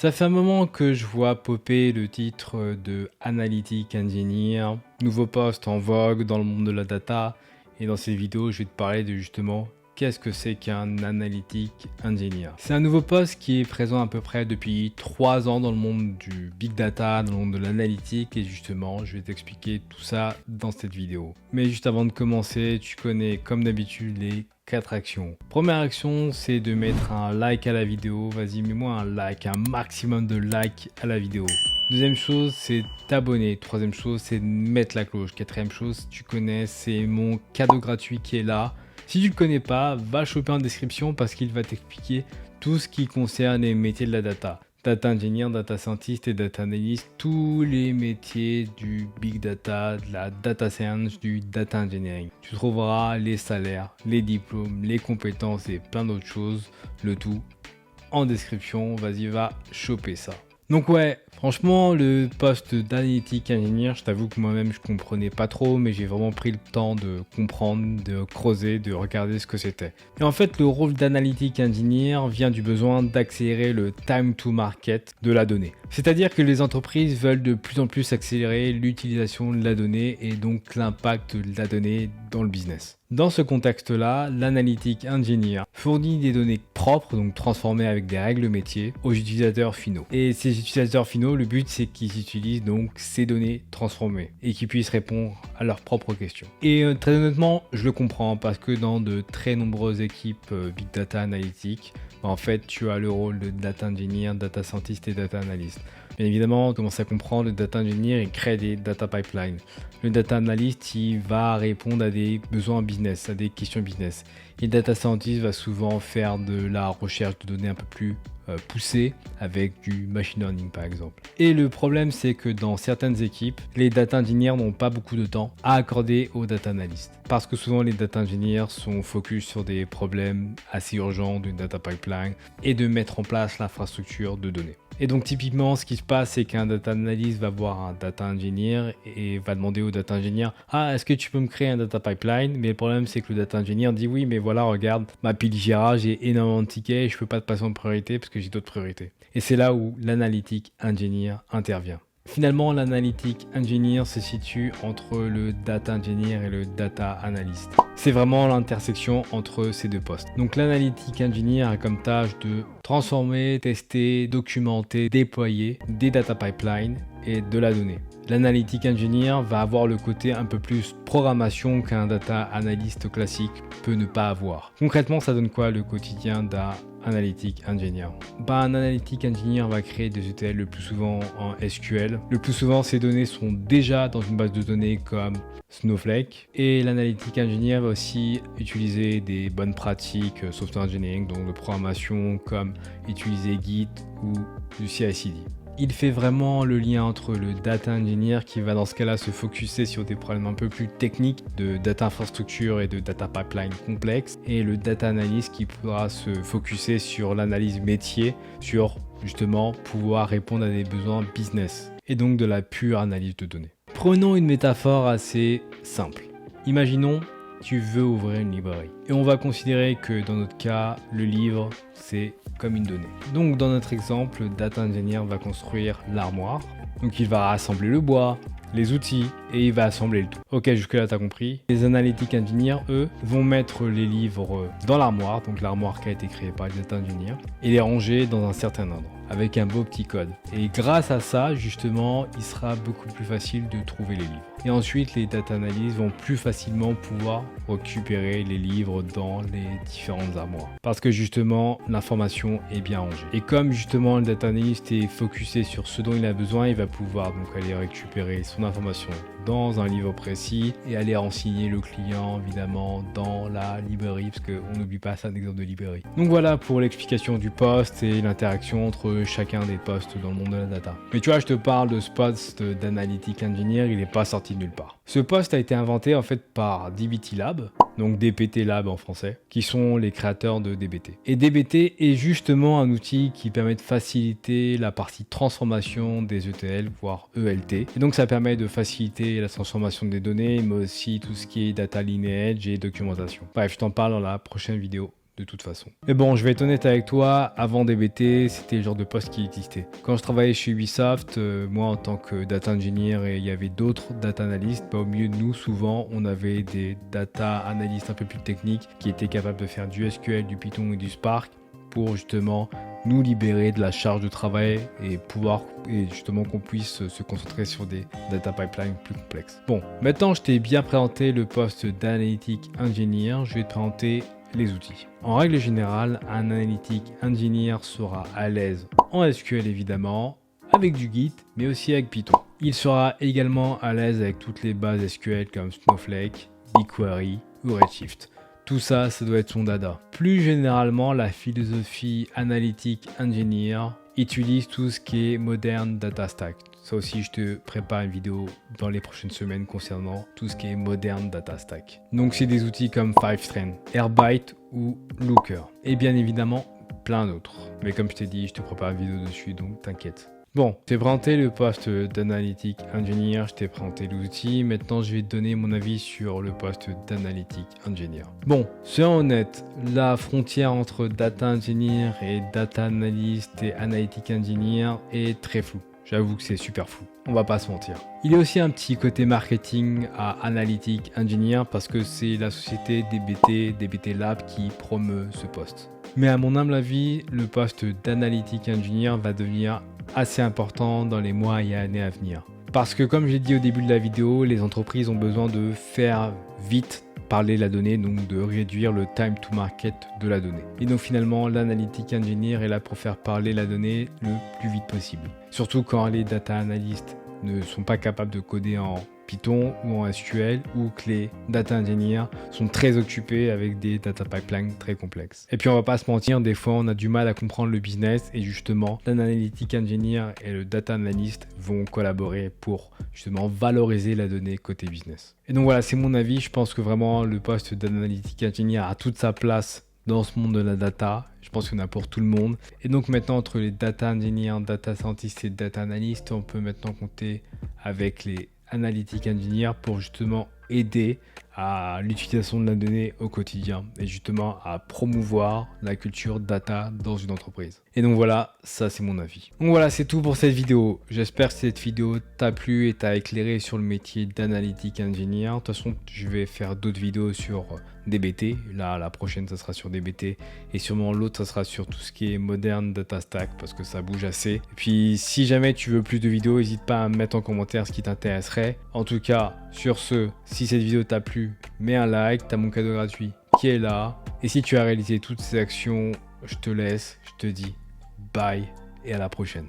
Ça fait un moment que je vois popper le titre de Analytic Engineer, nouveau poste en vogue dans le monde de la data. Et dans cette vidéo, je vais te parler de justement qu'est-ce que c'est qu'un Analytic Engineer. C'est un nouveau poste qui est présent à peu près depuis 3 ans dans le monde du big data, dans le monde de l'analytique. Et justement, je vais t'expliquer tout ça dans cette vidéo. Mais juste avant de commencer, tu connais comme d'habitude les 4 actions. Première action, c'est de mettre un like à la vidéo. Vas-y, mets-moi un like, un maximum de likes à la vidéo. Deuxième chose, c'est t'abonner. Troisième chose, c'est mettre la cloche. Quatrième chose, tu connais, c'est mon cadeau gratuit qui est là. Si tu ne le connais pas, va choper en description parce qu'il va t'expliquer tout ce qui concerne les métiers de la data. Data engineer, data scientist et data analyst, tous les métiers du big data, de la data science, du data engineering. Tu trouveras les salaires, les diplômes, les compétences et plein d'autres choses, le tout en description. Vas-y, va choper ça. Donc ouais, franchement, le poste d'analytic engineer, je t'avoue que moi-même je comprenais pas trop, mais j'ai vraiment pris le temps de comprendre, de creuser, de regarder ce que c'était. Et en fait, le rôle d'analytic engineer vient du besoin d'accélérer le time to market de la donnée. C'est-à-dire que les entreprises veulent de plus en plus accélérer l'utilisation de la donnée et donc l'impact de la donnée dans le business. Dans ce contexte-là, l'analytic engineer fournit des données propres, donc transformées avec des règles métiers, aux utilisateurs finaux. Et ces utilisateurs finaux, le but c'est qu'ils utilisent donc ces données transformées et qu'ils puissent répondre à leurs propres questions. Et très honnêtement, je le comprends parce que dans de très nombreuses équipes Big Data Analytics, en fait, tu as le rôle de data engineer, data scientist et data analyst. Bien évidemment, on commence à comprendre, le data engineer, il crée des data pipelines. Le data analyst, il va répondre à des besoins business, à des questions business. Et le data scientist va souvent faire de la recherche de données un peu plus poussée avec du machine learning par exemple. Et le problème, c'est que dans certaines équipes, les data engineers n'ont pas beaucoup de temps à accorder aux data analysts. Parce que souvent, les data engineers sont focus sur des problèmes assez urgents d'une data pipeline et de mettre en place l'infrastructure de données. Et donc typiquement, ce qui se passe, c'est qu'un data analyst va voir un data engineer et va demander au data engineer « Ah, est-ce que tu peux me créer un data pipeline ?» Mais le problème, c'est que le data engineer dit « Oui, mais voilà, regarde, ma pile Jira, j'ai énormément de tickets et je ne peux pas te passer en priorité parce que j'ai d'autres priorités. » Et c'est là où l'analytic engineer intervient. Finalement, l'analytic engineer se situe entre le data engineer et le data analyst. C'est vraiment l'intersection entre ces deux postes. Donc l'analytic engineer a comme tâche de transformer, tester, documenter, déployer des data pipelines et de la donnée. L'analytic engineer va avoir le côté un peu plus programmation qu'un data analyst classique peut ne pas avoir. Concrètement, ça donne quoi le quotidien d'un analytic engineer? Un analytic engineer va créer des ETL le plus souvent en SQL. Le plus souvent, ces données sont déjà dans une base de données comme Snowflake. Et l'analytic engineer va aussi utiliser des bonnes pratiques software engineering, donc de programmation comme utiliser Git ou du CI/CD. Il fait vraiment le lien entre le data engineer qui va dans ce cas-là se focuser sur des problèmes un peu plus techniques de data infrastructure et de data pipeline complexes et le data analyst qui pourra se focuser sur l'analyse métier, sur justement pouvoir répondre à des besoins business et donc de la pure analyse de données. Prenons une métaphore assez simple. Imaginons tu veux ouvrir une librairie. Et on va considérer que dans notre cas, le livre, c'est comme une donnée. Donc dans notre exemple, le data engineer va construire l'armoire. Donc il va rassembler le bois, les outils et il va assembler le tout. Ok, jusque là t'as compris. Les analytic engineers, eux, vont mettre les livres dans l'armoire, donc l'armoire qui a été créée par les data engineers, et les ranger dans un certain ordre, avec un beau petit code. Et grâce à ça, justement, il sera beaucoup plus facile de trouver les livres. Et ensuite, les data analysts vont plus facilement pouvoir récupérer les livres dans les différentes armoires. Parce que justement, l'information est bien rangée. Et comme justement le data analyst est focusé sur ce dont il a besoin, il va pouvoir donc aller récupérer son information dans un livre précis et aller renseigner le client évidemment dans la librairie, parce qu'on n'oublie pas ça, un exemple de librairie. Donc voilà pour l'explication du poste et l'interaction entre chacun des postes dans le monde de la data. Mais tu vois, je te parle de ce poste d'analytic engineer, il n'est pas sorti de nulle part. Ce poste a été inventé en fait par DBT Lab, donc DBT Lab en français, qui sont les créateurs de DBT. Et DBT est justement un outil qui permet de faciliter la partie transformation des ETL, voire ELT. Et donc ça permet de faciliter la transformation des données, mais aussi tout ce qui est data lineage et documentation. Bref, je t'en parle dans la prochaine vidéo. de toute façon. Mais bon, je vais être honnête avec toi, avant DBT, c'était le genre de poste qui existait. Quand je travaillais chez Ubisoft, moi en tant que data engineer, et il y avait d'autres data analystes, au milieu de nous, souvent, on avait des data analystes un peu plus techniques qui étaient capables de faire du SQL, du Python et du Spark pour justement nous libérer de la charge de travail et justement qu'on puisse se concentrer sur des data pipelines plus complexes. Bon, maintenant je t'ai bien présenté le poste d'analytic engineer, je vais te présenter les outils. En règle générale, un analytic engineer sera à l'aise en SQL évidemment, avec du Git, mais aussi avec Python. Il sera également à l'aise avec toutes les bases SQL comme Snowflake, BigQuery ou Redshift. Tout ça, ça doit être son dada. Plus généralement, la philosophie Analytic Engineer utilise tout ce qui est Modern Data Stack. Ça aussi, je te prépare une vidéo dans les prochaines semaines concernant tout ce qui est Modern Data Stack. Donc, c'est des outils comme Fivetran, Airbyte ou Looker. Et bien évidemment, plein d'autres. Mais comme je t'ai dit, je te prépare une vidéo dessus, donc t'inquiète. Bon, je t'ai présenté le poste d'Analytic Engineer, je t'ai présenté l'outil. Maintenant, je vais te donner mon avis sur le poste d'Analytic Engineer. Bon, soyons honnêtes, la frontière entre Data Engineer et Data Analyst et Analytic Engineer est très floue. J'avoue que c'est super flou, on va pas se mentir. Il y a aussi un petit côté marketing à Analytic Engineer parce que c'est la société DBT Lab qui promeut ce poste. Mais à mon humble avis, le poste d'Analytic Engineer va devenir assez important dans les mois et années à venir. Parce que comme j'ai dit au début de la vidéo, les entreprises ont besoin de faire vite parler la donnée, donc de réduire le time to market de la donnée. Et donc finalement, l'analytic engineer est là pour faire parler la donnée le plus vite possible. Surtout quand les data analysts ne sont pas capables de coder en Python ou en SQL, ou que les data engineers sont très occupés avec des data pipelines très complexes. Et puis on va pas se mentir, des fois on a du mal à comprendre le business et justement l'analytic engineer et le data analyst vont collaborer pour justement valoriser la donnée côté business. Et donc voilà, c'est mon avis, je pense que vraiment le poste d'analytic engineer a toute sa place dans ce monde de la data. Je pense qu'il y en a pour tout le monde. Et donc maintenant, entre les data engineers, data scientists et data analysts, on peut maintenant compter avec les analytic engineers pour justement aider à l'utilisation de la donnée au quotidien et justement à promouvoir la culture data dans une entreprise. Et donc voilà, ça c'est mon avis. Donc voilà, c'est tout pour cette vidéo. J'espère que cette vidéo t'a plu et t'a éclairé sur le métier d'analytic engineer. De toute façon, je vais faire d'autres vidéos sur DBT. Là, la prochaine, ça sera sur DBT et sûrement l'autre, ça sera sur tout ce qui est Modern Data Stack parce que ça bouge assez. Et puis, si jamais tu veux plus de vidéos, n'hésite pas à me mettre en commentaire ce qui t'intéresserait. En tout cas, sur ce, si cette vidéo t'a plu, mets un like, t'as mon cadeau gratuit qui est là. Et si tu as réalisé toutes ces actions, je te laisse, je te dis bye et à la prochaine.